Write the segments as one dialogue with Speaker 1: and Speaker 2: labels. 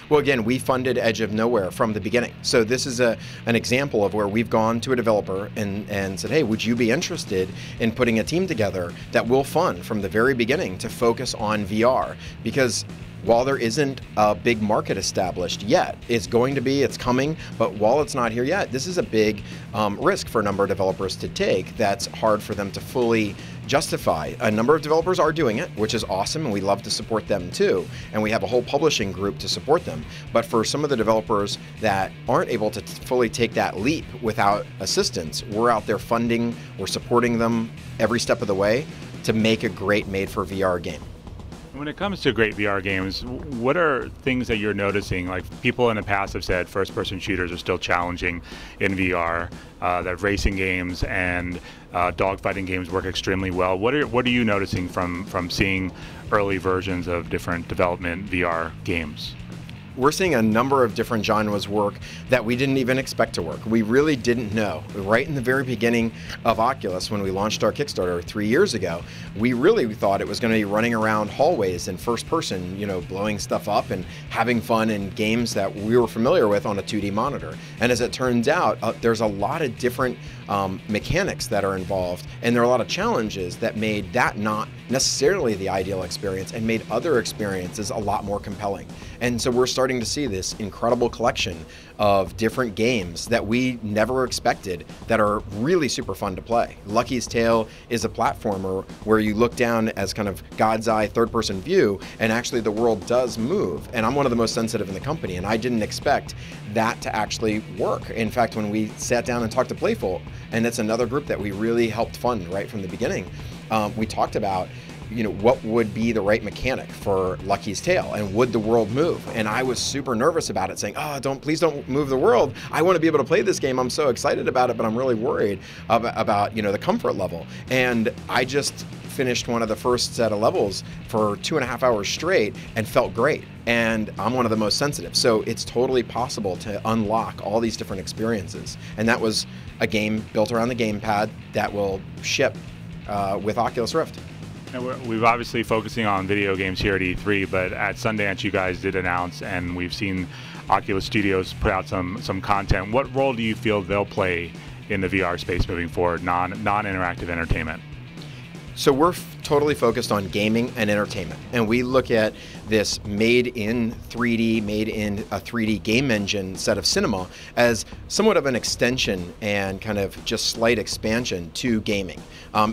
Speaker 1: Well, again, we funded Edge of Nowhere from the beginning. So this is an example of where we've gone to a developer and said, hey, would you be interested in putting a team together that will fund from the very beginning to focus on VR? Because while there isn't a big market established yet, it's coming, but while it's not here yet, this is a big risk for a number of developers to take that's hard for them to fully justify. A number of developers are doing it, which is awesome, and we love to support them too. And we have a whole publishing group to support them. But for some of the developers that aren't able to fully take that leap without assistance, we're out there funding, we're supporting them every step of the way to make a great made-for-VR game.
Speaker 2: When it comes to great VR games, what are things that you're noticing? Like, people in the past have said first-person shooters are still challenging in VR, that racing games and dogfighting games work extremely well. What are you noticing from seeing early versions of different development VR games?
Speaker 1: We're seeing a number of different genres work that we didn't even expect to work. We really didn't know. Right in the very beginning of Oculus, when we launched our Kickstarter 3 years ago, we really thought it was going to be running around hallways in first person, blowing stuff up and having fun in games that we were familiar with on a 2D monitor. And as it turns out, there's a lot of different mechanics that are involved, and there are a lot of challenges that made that not necessarily the ideal experience and made other experiences a lot more compelling. And so we're starting to see this incredible collection of different games that we never expected that are really super fun to play. Lucky's Tale is a platformer where you look down as kind of God's eye third-person view, and actually the world does move. And I'm one of the most sensitive in the company, and I didn't expect that to actually work. In fact, when we sat down and talked to Playful, and it's another group that we really helped fund right from the beginning, we talked about what would be the right mechanic for Lucky's Tale, and would the world move? And I was super nervous about it, saying, please don't move the world. I want to be able to play this game. I'm so excited about it, but I'm really worried about the comfort level. And I just finished one of the first set of levels for 2.5 hours straight and felt great. And I'm one of the most sensitive. So it's totally possible to unlock all these different experiences. And that was a game built around the gamepad that will ship with Oculus Rift.
Speaker 2: And we've obviously focusing on video games here at E3, but at Sundance you guys did announce, and we've seen Oculus Studios put out some content. What role do you feel they'll play in the VR space moving forward, non-interactive entertainment?
Speaker 1: So we're totally focused on gaming and entertainment, and we look at this made in 3D, made in a 3D game engine set of cinema as somewhat of an extension and kind of just slight expansion to gaming.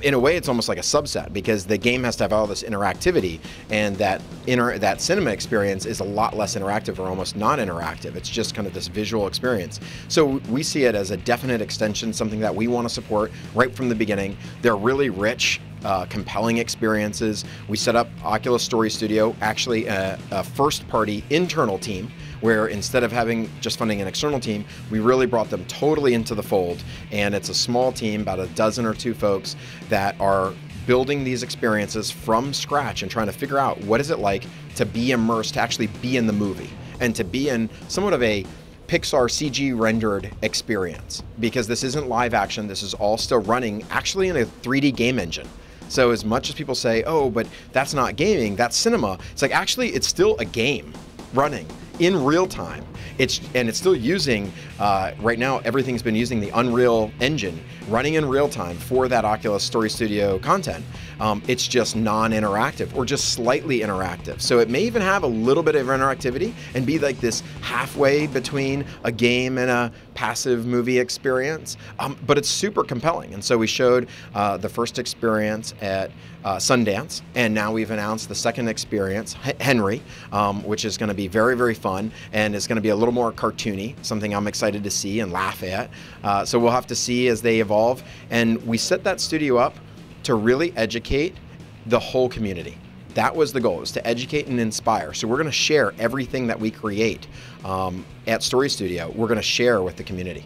Speaker 1: In a way, it's almost like a subset, because the game has to have all this interactivity, and that cinema experience is a lot less interactive or almost non-interactive. It's just kind of this visual experience. So we see it as a definite extension, something that we want to support right from the beginning. They're really rich, compelling experiences. We set up Oculus Story Studio, actually a first-party internal team, where instead of just funding an external team, we really brought them totally into the fold. And it's a small team, about a dozen or two folks, that are building these experiences from scratch and trying to figure out what is it like to be immersed, to actually be in the movie, and to be in somewhat of a Pixar CG rendered experience, because this isn't live action. This is all still running actually in a 3D game engine. So as much as people say, oh, but that's not gaming, that's cinema, it's like, actually, it's still a game running in real time. It's still using, right now, everything's been using the Unreal Engine, running in real time for that Oculus Story Studio content. It's just non-interactive or just slightly interactive. So it may even have a little bit of interactivity and be like this halfway between a game and a passive movie experience, but it's super compelling. And so we showed the first experience at Sundance, and now we've announced the second experience, Henry, which is going to be very, very fun, and it's going to be a little more cartoony, something I'm excited to see and laugh at. So we'll have to see as they evolve. And we set that studio up to really educate the whole community. That was the goal, was to educate and inspire. So we're going to share everything that we create at Story Studio. We're going to share with the community.